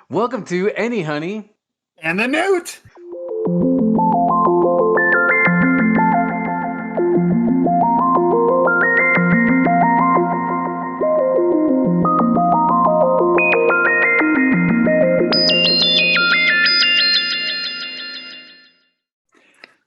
Welcome to Anyhoney. And the Newt.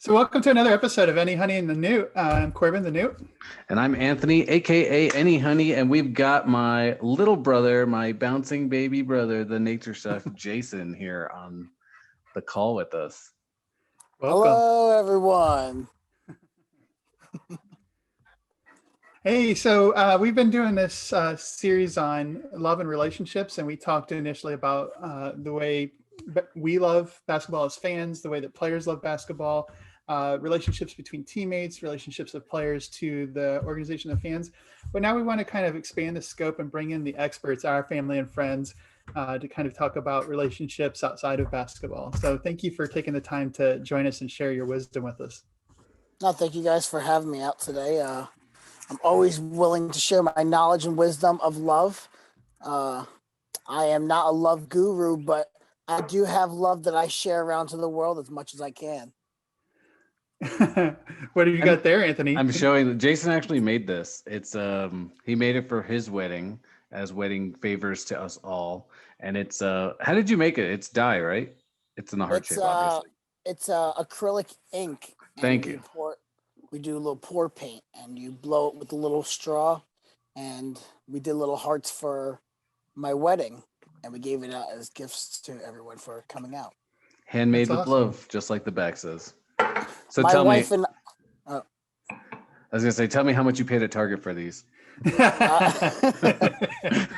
So welcome to another episode of Any Honey and the Newt. I'm Corbin the Newt. And I'm Anthony, aka Anyhoney, and we've got my little brother, my bouncing baby brother, the nature chef, Jason, here on the call with us. Welcome. Hello, everyone. Hey, so we've been doing this series on love and relationships, and we talked initially about the way we love basketball as fans, the way that players love basketball, relationships between teammates, relationships of players to the organization of fans. But now we want to kind of expand the scope and bring in the experts, our family and friends, to kind of talk about relationships outside of basketball. So thank you for taking the time to join us and share your wisdom with us. No, thank you guys for having me out today. I'm always willing to share my knowledge and wisdom of love. I am not a love guru, but I do have love that I share around to the world as much as I can. What have you got there, Anthony? I'm showing that Jason actually made this. It's he made it for his wedding as wedding favors to us all. And it's how did you make it? It's dye, right? It's in the heart shape, obviously. It's acrylic ink. Thank you. We do a little pour paint, and you blow it with a little straw, and we did little hearts for my wedding, and we gave it out as gifts to everyone for coming out. Handmade That's with awesome. love, just like the back says. So My tell me, wife and I was gonna say, tell me how much you paid at Target for these.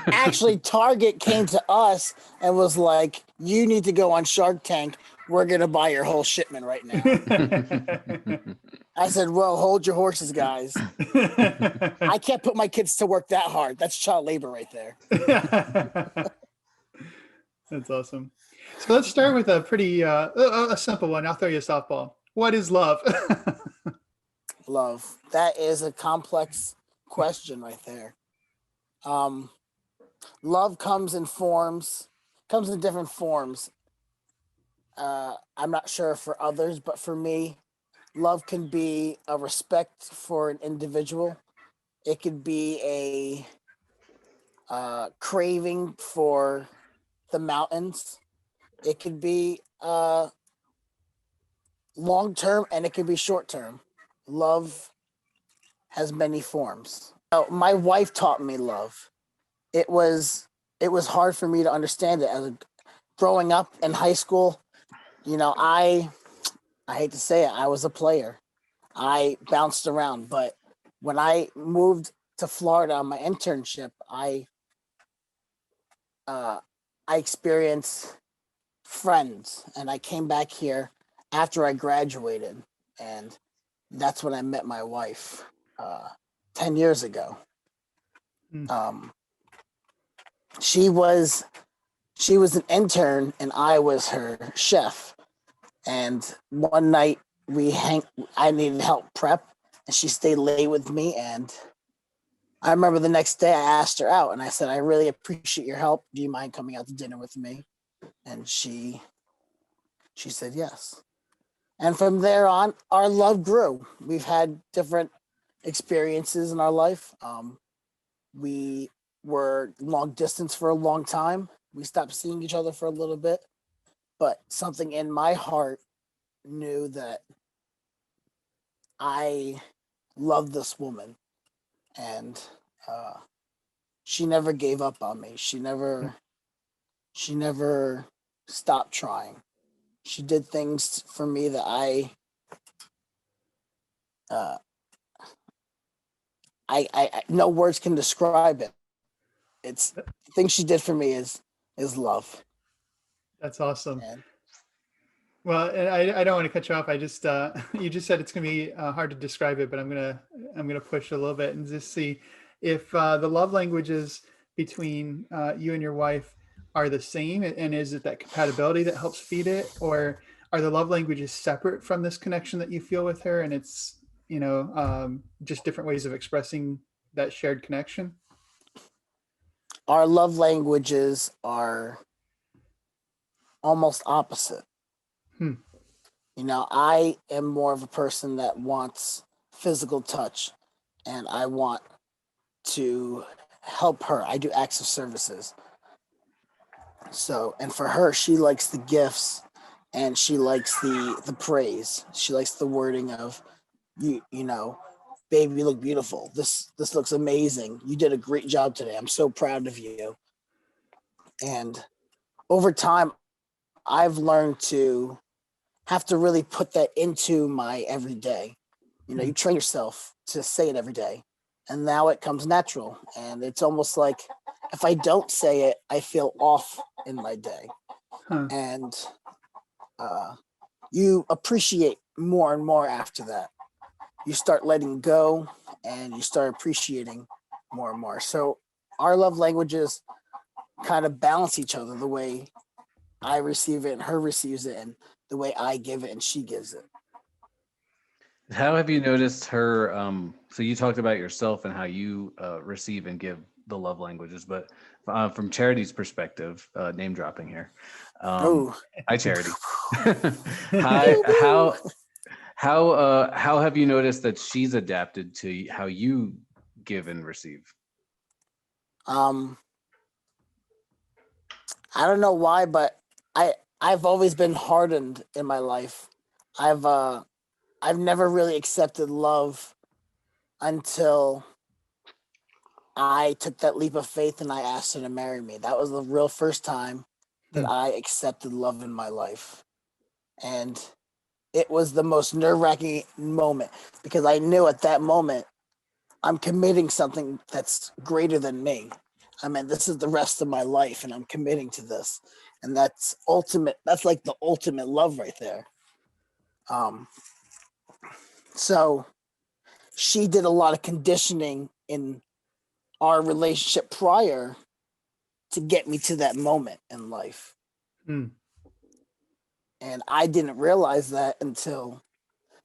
actually, Target came to us and was like, "You need to go on Shark Tank. We're gonna buy your whole shipment right now." I said, "Well, hold your horses, guys. I can't put my kids to work that hard. That's child labor right there." That's awesome. So let's start with a pretty a simple one. I'll throw you a softball. What is love? Love. That is a complex question right there. Love comes in different forms. I'm not sure for others, but for me, love can be a respect for an individual. It could be a craving for the mountains. It could be long term, and it could be short term. Love has many forms. My wife taught me love. It was hard for me to understand it growing up in high school. I hate to say it, I was a player. I bounced around, but when I moved to Florida on my internship, I experienced friends, and I came back here after I graduated, and that's when I met my wife 10 years ago. Mm. She was an intern, and I was her chef. And one night I needed help prep, and she stayed late with me. And I remember the next day I asked her out, and I said, "I really appreciate your help. Do you mind coming out to dinner with me?" And she said yes. And from there on, our love grew. We've had different experiences in our life. We were long distance for a long time. We stopped seeing each other for a little bit, but something in my heart knew that I loved this woman, and she never gave up on me. She never stopped trying. She did things for me that I no words can describe it. It's the thing she did for me is love. That's awesome. And Well, and I don't want to cut you off. I just you just said it's going to be hard to describe it, but I'm gonna push a little bit and just see if the love languages between you and your wife are the same, and is it that compatibility that helps feed it, or are the love languages separate from this connection that you feel with her, and it's just different ways of expressing that shared connection? our love languages are almost opposite. Hmm. You know, I am more of a person that wants physical touch, and I want to help her. I do acts of services. So, and for her, she likes the gifts, and she likes the praise. She likes the wording of you know, baby, you look beautiful. This looks amazing. You did a great job today. I'm so proud of you. And over time, I've learned to have to really put that into my everyday. You know, you train yourself to say it every day, and now it comes natural. And it's almost like if I don't say it, I feel off in my day. Huh. And you appreciate more and more after that. You start letting go and you start appreciating more and more. So our love languages kind of balance each other, the way I receive it and her receives it, and the way I give it and she gives it. How have you noticed her? So you talked about yourself and how you receive and give the love languages, but from Charity's perspective, name dropping here. Um, Oh, Hi, Charity. Hi. How have you noticed that she's adapted to how you give and receive? um, I don't know why, but I've always been hardened in my life. I've uh I've never really accepted love until I took that leap of faith and I asked her to marry me. That was the real first time that Hmm. I accepted love in my life. And it was the most nerve-wracking moment because I knew at that moment I'm committing something that's greater than me. I mean, this is the rest of my life and I'm committing to this. And that's ultimate. That's like the ultimate love right there. Um, so she did a lot of conditioning in our relationship prior to get me to that moment in life. Hmm. And I didn't realize that until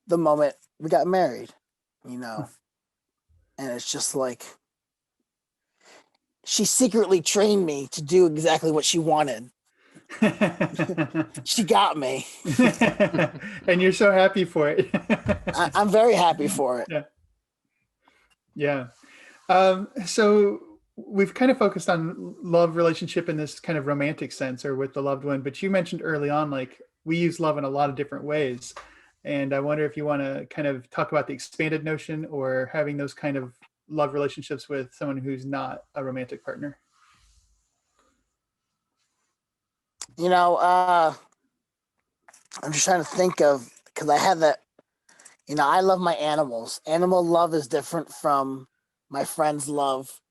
the moment we got married, you know. And it's just like she secretly trained me to do exactly what she wanted. She got me. And you're so happy for it. I'm very happy for it. Yeah. Yeah. So we've kind of focused on love relationship in this kind of romantic sense or with the loved one, but you mentioned early on, like we use love in a lot of different ways. And I wonder if you want to kind of talk about the expanded notion or having those kind of love relationships with someone who's not a romantic partner. You know, I'm just trying to think of because I had that. You know, I love my animals. Animal love is different from my friends' love.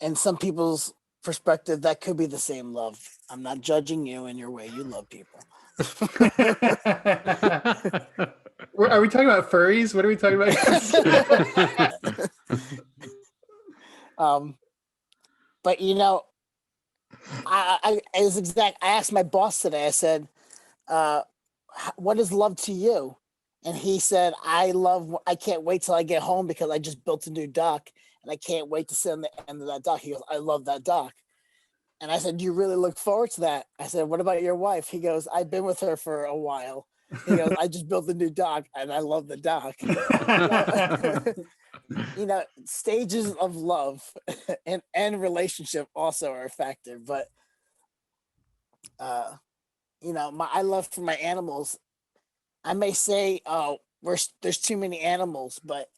And some people's perspective, that could be the same love. I'm not judging you in your way you love people. Are we talking about furries? What are we talking about? But you know, I asked my boss today. I said, uh, "What is love to you?" And he said, I can't wait till I get home because I just built a new dock and I can't wait to sit on the end of that dock." He goes, "I love that dock." And I said, "Do you really look forward to that?" I said, "What about your wife?" He goes, "I've been with her for a while." He goes, "I just built a new dock and I love the dock." You know, stages of love and relationship also are a factor. But uh, you know, my I love for my animals. I may say, "Oh, there's too many animals," but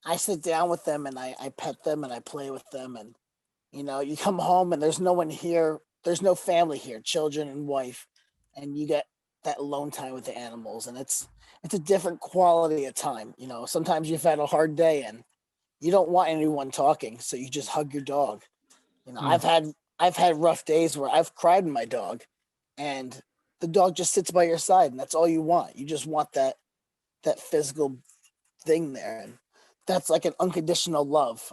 I sit down with them and I pet them and I play with them. And you know, you come home and there's no one here. There's no family here, children and wife, and you get that alone time with the animals, and it's a different quality of time. You know, sometimes you've had a hard day and you don't want anyone talking, so you just hug your dog. You know, Hmm. I've had rough days where I've cried with my dog, and the dog just sits by your side, and that's all you want. You just want that physical thing there, and that's like an unconditional love.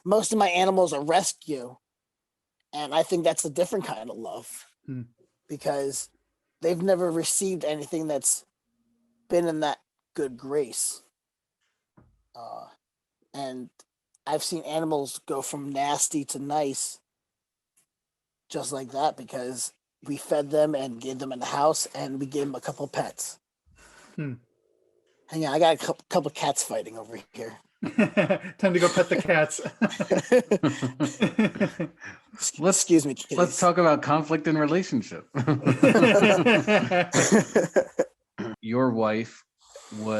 Most of my animals are rescue, and I think that's a different kind of love Hmm. because they've never received anything that's been in that good grace. Uh, and I've seen animals go from nasty to nice just like that because we fed them and gave them in the house and we gave them a couple pets. Hang on, I got a couple cats fighting over here. Time to go pet the cats. Excuse me, kitties. Let's talk about conflict in relationship. Your wife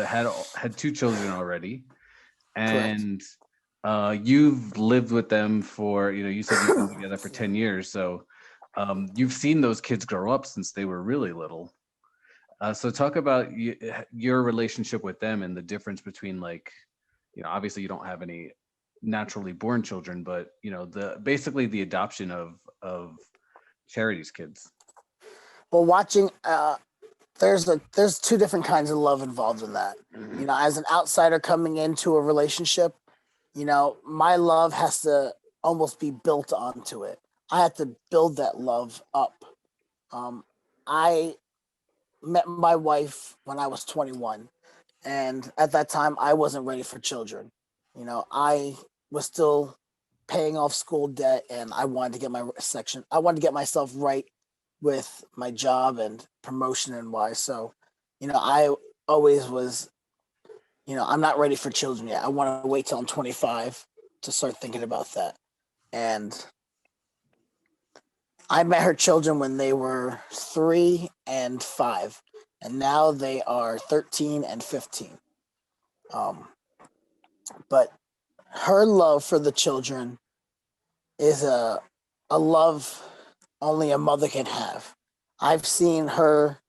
had 2 children already, and you've lived with them for, you said you've been together for 10 years, so you've seen those kids grow up since they were really little. So talk about your relationship with them and the difference between, like, obviously you don't have any naturally born children, but basically the adoption of Charity's kids. Well, watching, there's 2 different kinds of love involved in that. As an outsider coming into a relationship, my love has to almost be built onto it. I have to build that love up. I met my wife when I was 21, and at that time I wasn't ready for children. I was still paying off school debt, and I wanted to get myself right with my job and promotion and wise. So, I always was, I'm not ready for children yet. I want to wait till I'm 25 to start thinking about that. And I met her children when they were 3 and 5, and now they are 13 and 15. But her love for the children is a love only a mother can have. I've seen her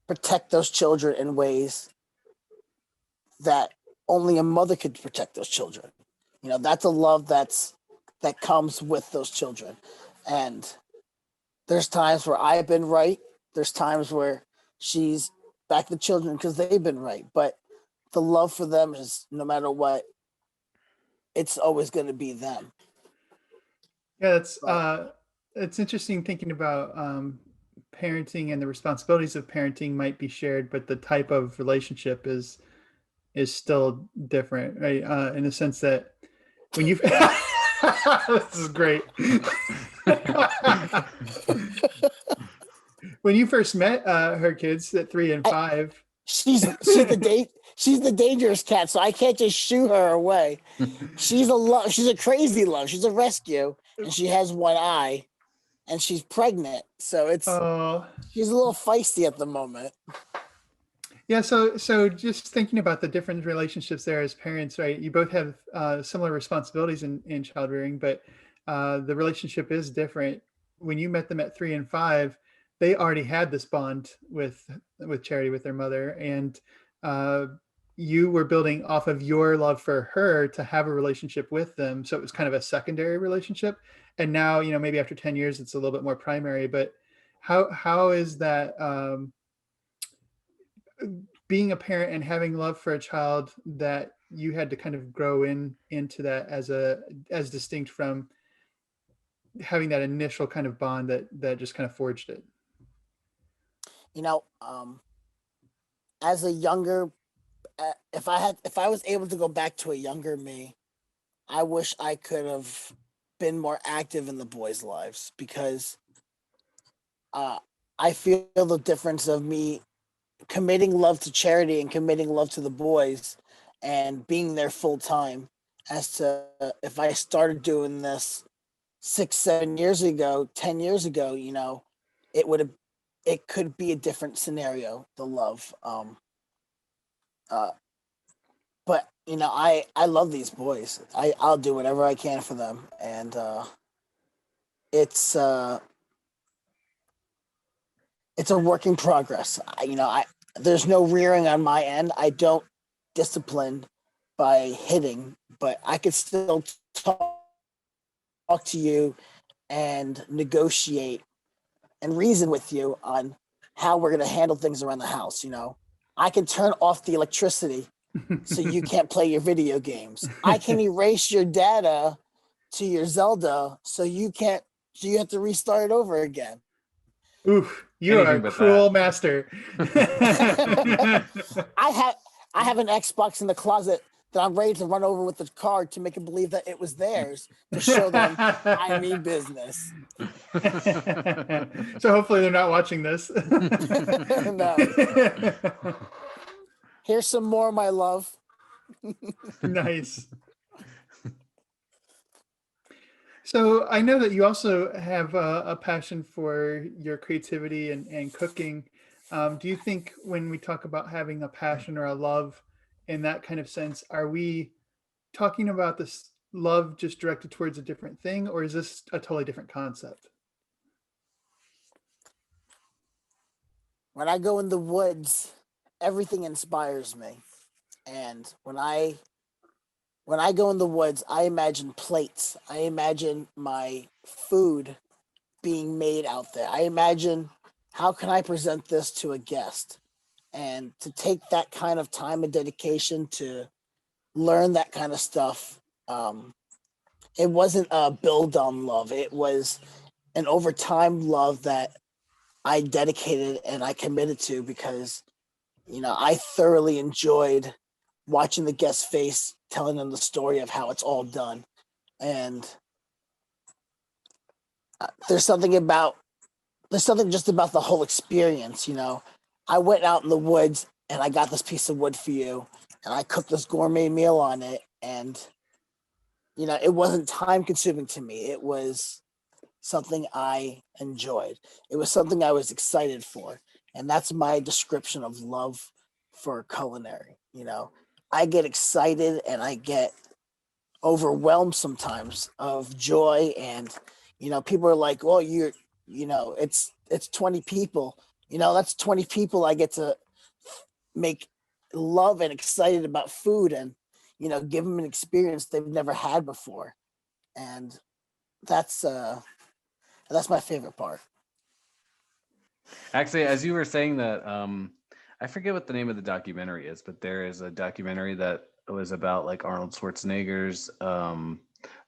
protect those children in ways that only a mother could protect those children. That's a love that comes with those children. And there's times where I've been right. There's times where she's backed the children because they've been right. But the love for them is, no matter what, it's always going to be them. Yeah, it's interesting thinking about parenting, and the responsibilities of parenting might be shared, but the type of relationship is still different, right? In the sense that when you this is great. When you first met her kids at 3 and 5, she's the dangerous cat, so I can't just shoo her away. She's a crazy love. She's a rescue, and she has one eye, and she's pregnant, so she's a little feisty at the moment. Yeah, so just thinking about the different relationships there as parents, right? You both have similar responsibilities in child rearing, but the relationship is different. When you met them at 3 and 5, they already had this bond with Charity, with their mother, and you were building off of your love for her to have a relationship with them. So it was kind of a secondary relationship. And now, maybe after 10 years, it's a little bit more primary. But how is that being a parent and having love for a child that you had to kind of grow into that as distinct from having that initial kind of bond that just kind of forged it? As a younger, if I was able to go back to a younger me, I wish I could have been more active in the boys' lives, because I feel the difference of me committing love to Charity and committing love to the boys and being there full time, as to if I started doing this 6-7 years ago, 10 years ago, it could be a different scenario, the love. But I love these boys. I'll do whatever I can for them, and it's a work in progress. There's no rearing on my end. I don't discipline by hitting, but I could still talk to you and negotiate and reason with you on how we're going to handle things around the house. I can turn off the electricity so you can't play your video games. I can erase your data to your Zelda so you have to restart it over again. Oof, you are a cruel master. I have an Xbox in the closet that I'm ready to run over with the card to make them believe that it was theirs, to show them I mean business. So hopefully they're not watching this. No. Here's some more, my love. Nice. So I know that you also have a passion for your creativity and cooking. Do you think when we talk about having a passion or a love in that kind of sense, are we talking about this love just directed towards a different thing, or is this a totally different concept? When I go in the woods, everything inspires me. And when I go in the woods, I imagine plates. I imagine my food being made out there. I imagine how can I present this to a guest? And to take that kind of time and dedication to learn that kind of stuff, it wasn't a build on love. It was an overtime love that I dedicated and I committed to because, I thoroughly enjoyed watching the guest face, telling them the story of how it's all done. And there's something just about the whole experience. I went out in the woods and I got this piece of wood for you and I cooked this gourmet meal on it. And, it wasn't time consuming to me. It was something I enjoyed. It was something I was excited for. And that's my description of love for culinary. I get excited and I get overwhelmed sometimes of joy. And, people are like, well, it's 20 people. That's 20 people I get to make love and excited about food and, give them an experience they've never had before. And that's my favorite part. Actually, as you were saying that, I forget what the name of the documentary is, but there is a documentary that was about like Arnold Schwarzenegger's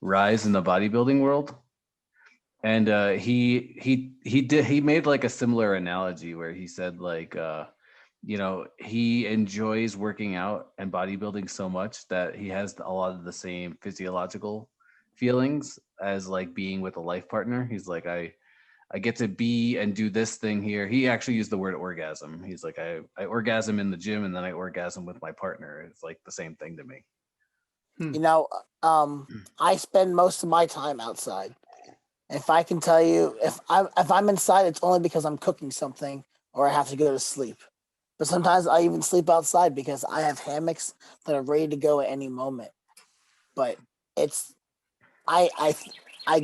rise in the bodybuilding world. And he made like a similar analogy where he said like he enjoys working out and bodybuilding so much that he has a lot of the same physiological feelings as like being with a life partner. He's like, I get to be and do this thing here. He actually used the word orgasm. He's like, I orgasm in the gym and then I orgasm with my partner. It's like the same thing to me. I spend most of my time outside. If I can tell you, if I'm inside, it's only because I'm cooking something or I have to go to sleep. But sometimes I even sleep outside because I have hammocks that are ready to go at any moment. But it's I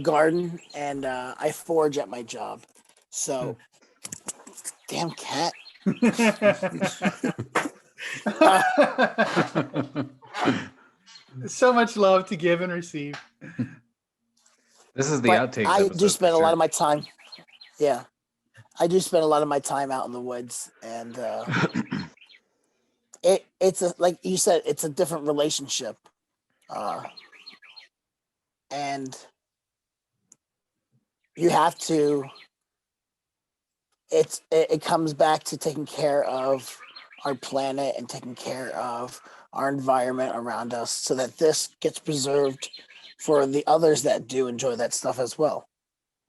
garden and I forage at my job. So, damn cat. So much love to give and receive. This is the outtakes I episode. do spend a lot of my time. Yeah, I do spend a lot of my time out in the woods, and it's like you said, it's a different relationship, and you have to. It comes back to taking care of our planet and taking care of our environment around us, so that this gets preserved for the others that do enjoy that stuff as well,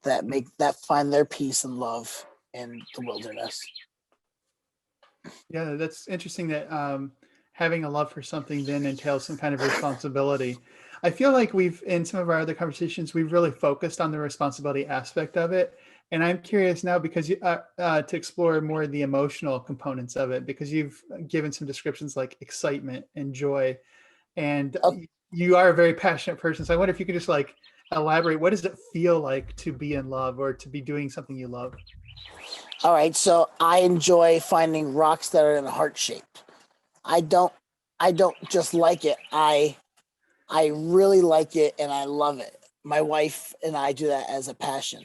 that find their peace and love in the wilderness. Yeah, that's interesting that having a love for something then entails some kind of responsibility. I feel like in some of our other conversations, we've really focused on the responsibility aspect of it. And I'm curious now because to explore more of the emotional components of it, because you've given some descriptions like excitement and joy, and you are a very passionate person. So I wonder if you could just like elaborate, what does it feel like to be in love or to be doing something you love? All right, so I enjoy finding rocks that are in a heart shape. I don't just like it. I really like it and I love it. My wife and I do that as a passion.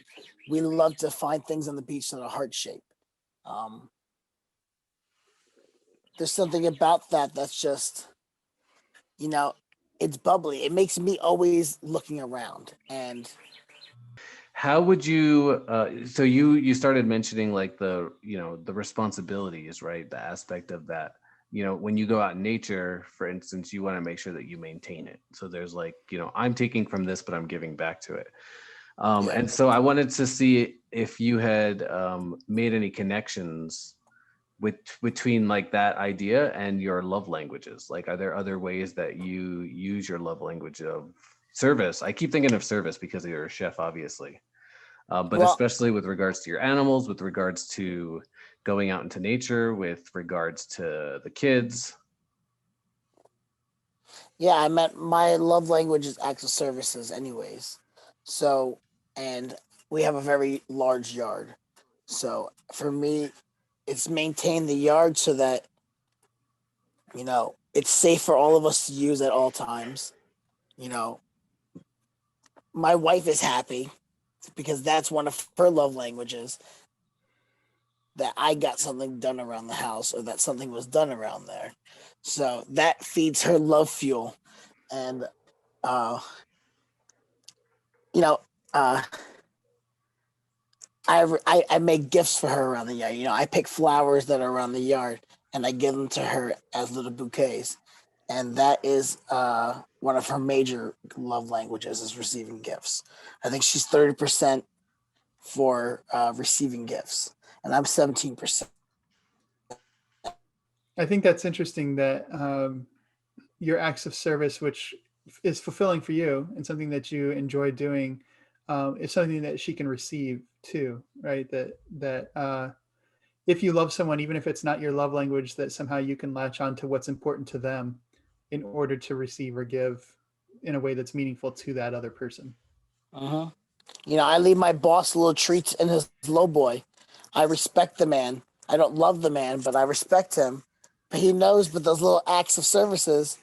We love to find things on the beach that are heart shape. There's something about that that's just, it's bubbly. It makes me always looking around. And How would you so you started mentioning like the the responsibilities, right? The aspect of that. When you go out in nature, for instance, you want to make sure that you maintain it. So there's like, I'm taking from this, but I'm giving back to it. And so I wanted to see if you had made any connections between like that idea and your love languages. Like, are there other ways that you use your love language of service? I keep thinking of service because you're a chef, obviously, but Well, especially with regards to your animals, with regards to going out into nature, with regards to the kids. yeah, I meant my love language is acts of services, anyways. So, and we have a very large yard. So for me, it's maintain the yard so that, it's safe for all of us to use at all times. You know, my wife is happy because that's one of her love languages, that I got something done around the house or that something was done around there. So that feeds her love fuel. And, uh, you know, uh, I make gifts for her around the yard. I pick flowers that are around the yard and I give them to her as little bouquets. And that is one of her major love languages is receiving gifts. I think she's 30% for receiving gifts, and I'm 17%. I think that's interesting that your acts of service, which is fulfilling for you and something that you enjoy doing, is something that she can receive too, right? That if you love someone, even if it's not your love language, that somehow you can latch on to what's important to them in order to receive or give in a way that's meaningful to that other person. Uh-huh. I leave my boss little treats in his low boy. I respect the man. I don't love the man, but I respect him. But he knows with those little acts of services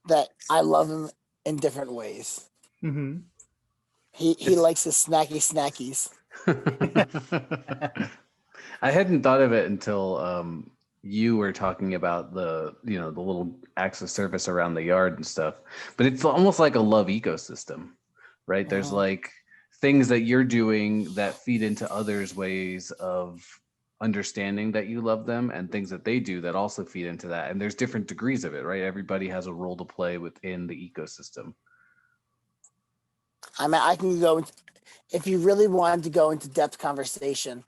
that I love him in different ways. Mm-hmm. He likes his snackies. I hadn't thought of it until you were talking about the little acts of service around the yard and stuff. But it's almost like a love ecosystem, right? There's Uh-huh. like things that you're doing that feed into others' ways of understanding that you love them, and things that they do that also feed into that. And there's different degrees of it, right? Everybody has a role to play within the ecosystem. I mean, I can go into, if you really wanted to go into depth conversation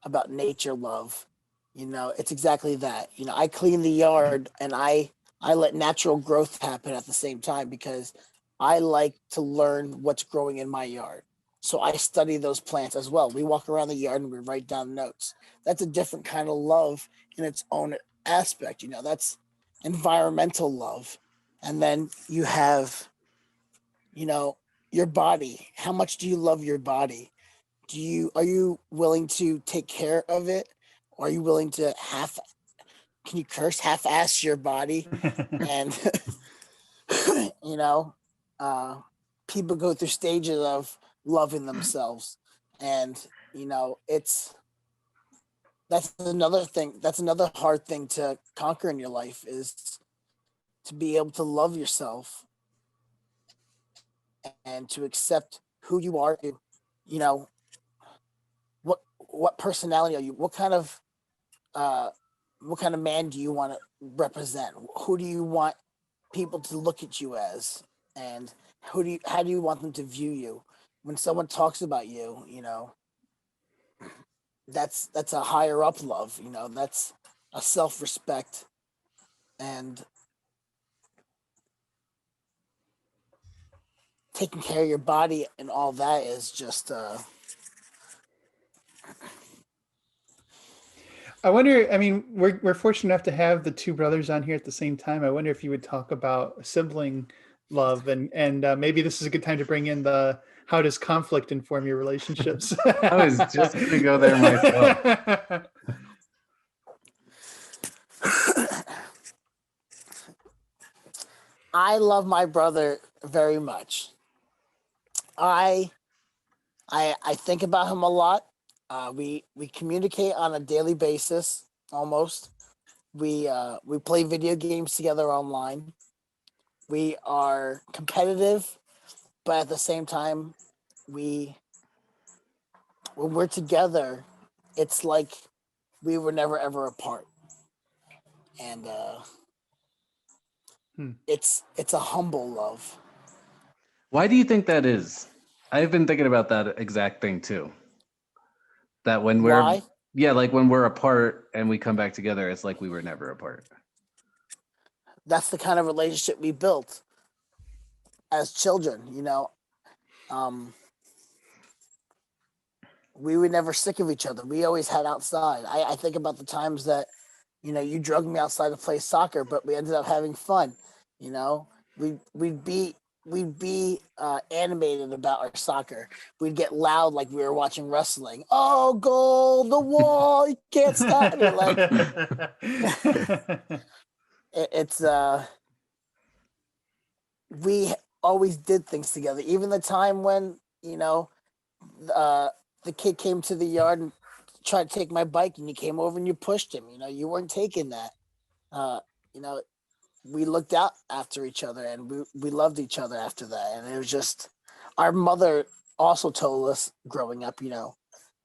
about nature love, it's exactly that. I clean the yard and I let natural growth happen at the same time because I like to learn what's growing in my yard. So I study those plants as well. We walk around the yard and we write down notes. That's a different kind of love in its own aspect. That's environmental love. And then you have, you know, your body. How much do you love your body? Are you willing to take care of it? Or are you willing to can you curse half ass your body? And you know, uh people go through stages of loving themselves. And it's that's another thing. That's another hard thing to conquer in your life is to be able to love yourself and to accept who you are. You know, what personality are you? Uh what kind of man do you want to represent? Who do you want people to look at you as? And how do you want them to view you? When someone talks about you, that's a higher up love, that's a self-respect. And taking care of your body and all that is just I wonder. I mean, we're fortunate enough to have the two brothers on here at the same time. I wonder if you would talk about sibling love, and maybe this is a good time to bring in the how does conflict inform your relationships? I was just gonna go there myself. I love my brother very much. I I think about him a lot. We communicate on a daily basis almost. We play video games together online. We are competitive, but at the same time, we when we're together, it's like we were never ever apart. And Hmm. it's a humble love. Why do you think that is? I've been thinking about that exact thing too. That when we're Why? yeah, like when we're apart and we come back together, it's like we were never apart. That's the kind of relationship we built as children. Um, we were never sick of each other. We always had outside. I think about the times that, you drugged me outside to play soccer, but we ended up having fun. You know, we'd be animated about our soccer. We'd get loud like we were watching wrestling. Oh, goal, the wall, you can't stop me. Like it's we always did things together. Even the time when, uh, the kid came to the yard and tried to take my bike, and you came over and you pushed him. You weren't taking that. Uh, you know, we looked out after each other, and we loved each other after that. And it was just our mother also told us growing up,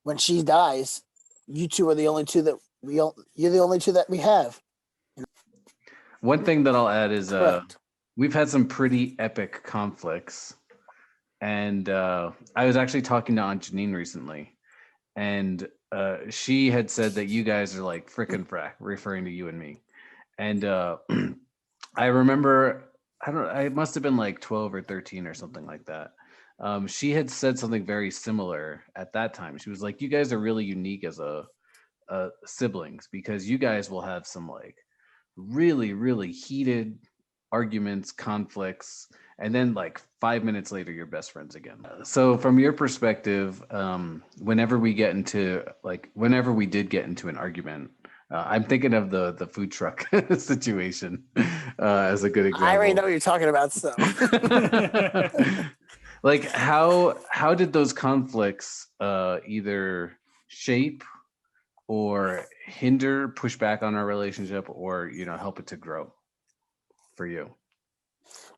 when she dies, you two are the only two that you're the only two that we have. One thing that I'll add is Correct. we've had some pretty epic conflicts. And I was actually talking to Aunt Janine recently, and she had said that you guys are like frickin' frack, referring to you and me. And I remember, I must have been like 12 or 13 or something like that. She had said something very similar at that time. She was like, you guys are really unique as a siblings, because you guys will have some like really, really heated arguments, conflicts, and then like 5 minutes later, you're best friends again. So, from your perspective, whenever we did get into an argument, I'm thinking of the food truck situation as a good example. I already know what you're talking about. So, Like how did those conflicts either shape or hinder, push back on our relationship, or help it to grow for you?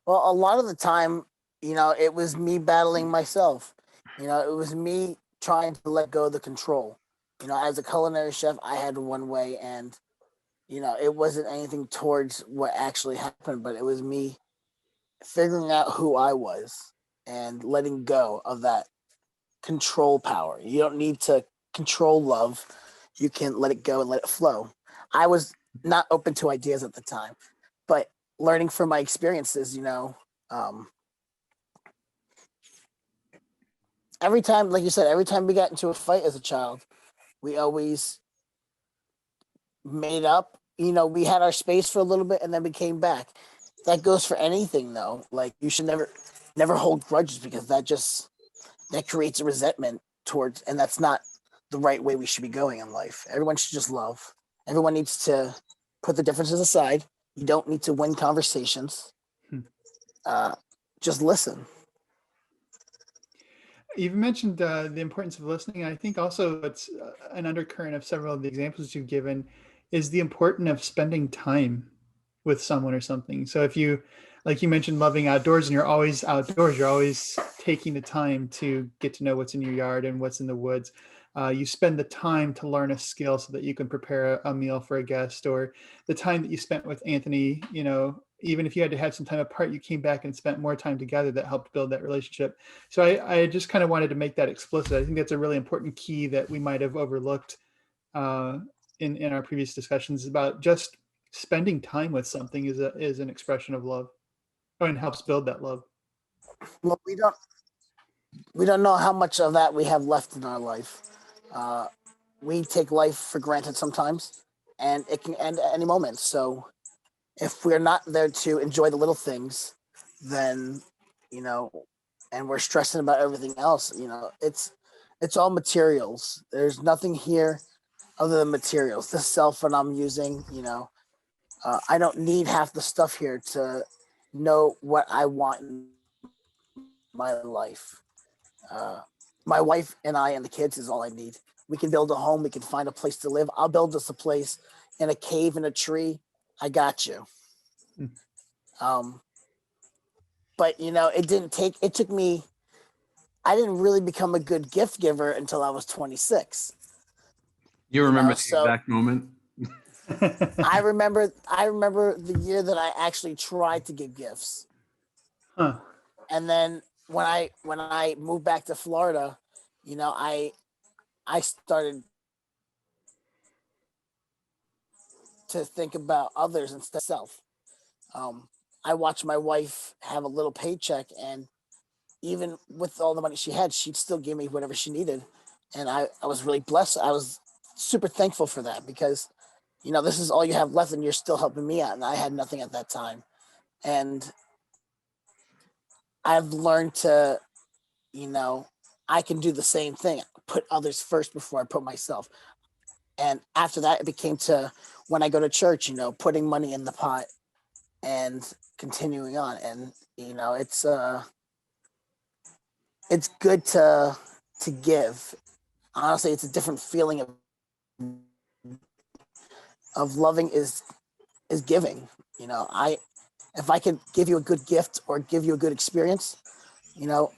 well, a lot of the time, it was me battling myself. It was me trying to let go of the control. As a culinary chef, I had one way, and it wasn't anything towards what actually happened, but it was me figuring out who I was and letting go of that control power. You don't need to control love. You can let it go and let it flow. I was not open to ideas at the time, but learning from my experiences, um, every time, like you said, every time we got into a fight as a child, we always made up. We had our space for a little bit and then we came back. That goes for anything though. Like you should never hold grudges, because that creates a resentment towards, and that's not the right way we should be going in life. Everyone should just love. Everyone needs to put the differences aside. You don't need to win conversations. Hmm. Just listen. You've mentioned the importance of listening. I think also it's an undercurrent of several of the examples you've given is the importance of spending time with someone or something. So if you, like you mentioned, loving outdoors and you're always outdoors, you're always taking the time to get to know what's in your yard and what's in the woods. You spend the time to learn a skill so that you can prepare a meal for a guest, or the time that you spent with Anthony, even if you had to have some time apart, you came back and spent more time together. That helped build that relationship. So I just kind of wanted to make that explicit. I think that's a really important key that we might have overlooked in our previous discussions about just spending time with something is an expression of love and helps build that love. Well, we don't know how much of that we have left in our life. We take life for granted sometimes, and it can end at any moment. So if we're not there to enjoy the little things, then you know, and we're stressing about everything else, it's all materials. There's nothing here other than materials. This cell phone I'm using, I don't need half the stuff here to know what I want in my life. Uh, my wife and I and the kids is all I need. We can build a home. We can find a place to live. I'll build us a place in a cave in a tree. I got you. Mm. But it took me, I didn't really become a good gift giver until I was 26. You remember the So exact moment? I remember the year that I actually tried to give gifts. Huh. And then when I moved back to Florida, I started to think about others instead of self. Um, I watched my wife have a little paycheck, and even with all the money she had, she'd still give me whatever she needed. And I was really blessed. I was super thankful for that because, this is all you have left and you're still helping me out. And I had nothing at that time. And I've learned to, you know, I can do the same thing, put others first before I put myself. And after that, it became to when I go to church, putting money in the pot and continuing on. And, it's good to give. Honestly, it's a different feeling of loving is giving. I if I could give you a good gift or give you a good experience, you know,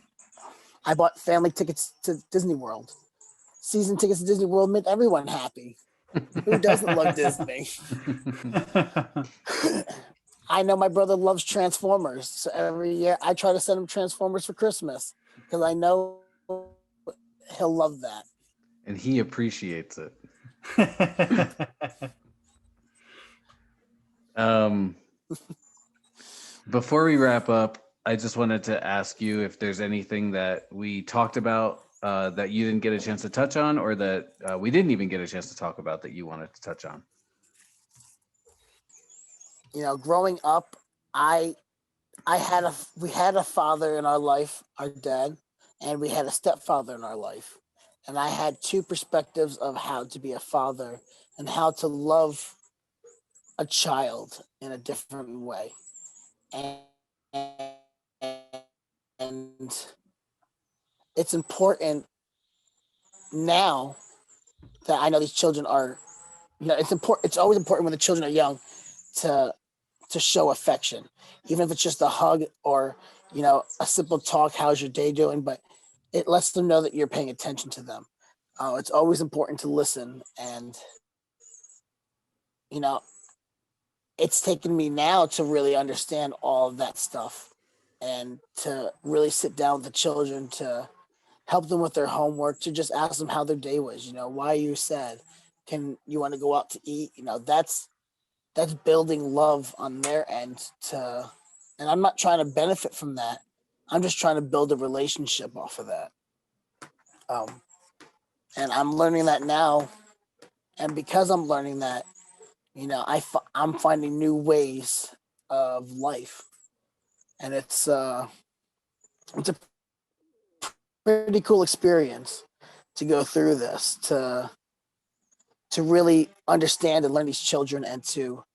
I bought family tickets to Disney World. Season tickets to Disney World made everyone happy. Who doesn't love Disney? I know my brother loves Transformers, so every year I try to send him Transformers for Christmas because I know he'll love that. And he appreciates it. Before we wrap up, I just wanted to ask you if there's anything that we talked about that you didn't get a chance to touch on, or that we didn't even get a chance to talk about that you wanted to touch on. Growing up, we had a father in our life, our dad, and we had a stepfather in our life. And I had two perspectives of how to be a father and how to love a child in a different way. And it's important now that I know these children are, it's important. It's always important when the children are young to show affection, even if it's just a hug or, a simple talk. How's your day doing? But it lets them know that you're paying attention to them. It's always important to listen. And, it's taken me now to really understand all of that stuff and to really sit down with the children to help them with their homework, to just ask them how their day was. Why are you sad? Can you want to go out to eat? That's building love on their end and I'm not trying to benefit from that. I'm just trying to build a relationship off of that. And I'm learning that now. And because I'm learning that, I'm finding new ways of life. And it's a pretty cool experience to go through this, to really understand and learn these children and to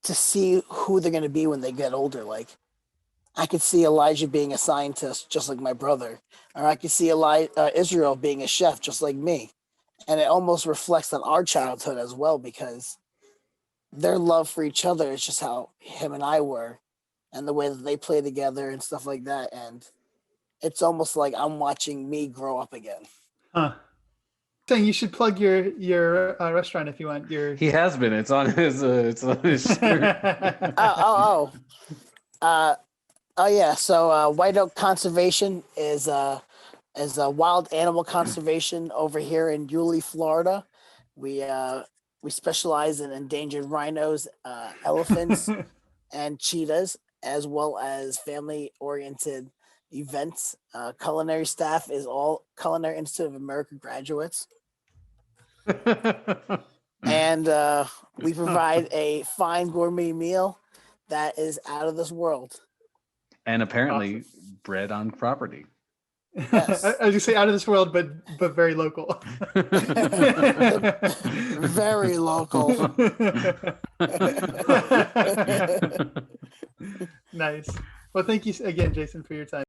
see who they're going to be when they get older. Like, I could see Elijah being a scientist just like my brother, or I could see Israel being a chef just like me. And it almost reflects on our childhood as well, because their love for each other is just how him and I were, and the way that they play together and stuff like that. And it's almost like I'm watching me grow up again. Huh. Saying you should plug your restaurant if you want. He has been. It's on his shirt. Yeah. So White Oak Conservation is a wild animal conservation over here in Yulee, Florida. We specialize in endangered rhinos, elephants, and cheetahs, as well as family-oriented events. Culinary staff is all Culinary Institute of America graduates. And we provide a fine gourmet meal that is out of this world. And apparently bred on property. Yes. As you say, out of this world, but very local. Very local. Nice. Well, thank you again, Jason, for your time.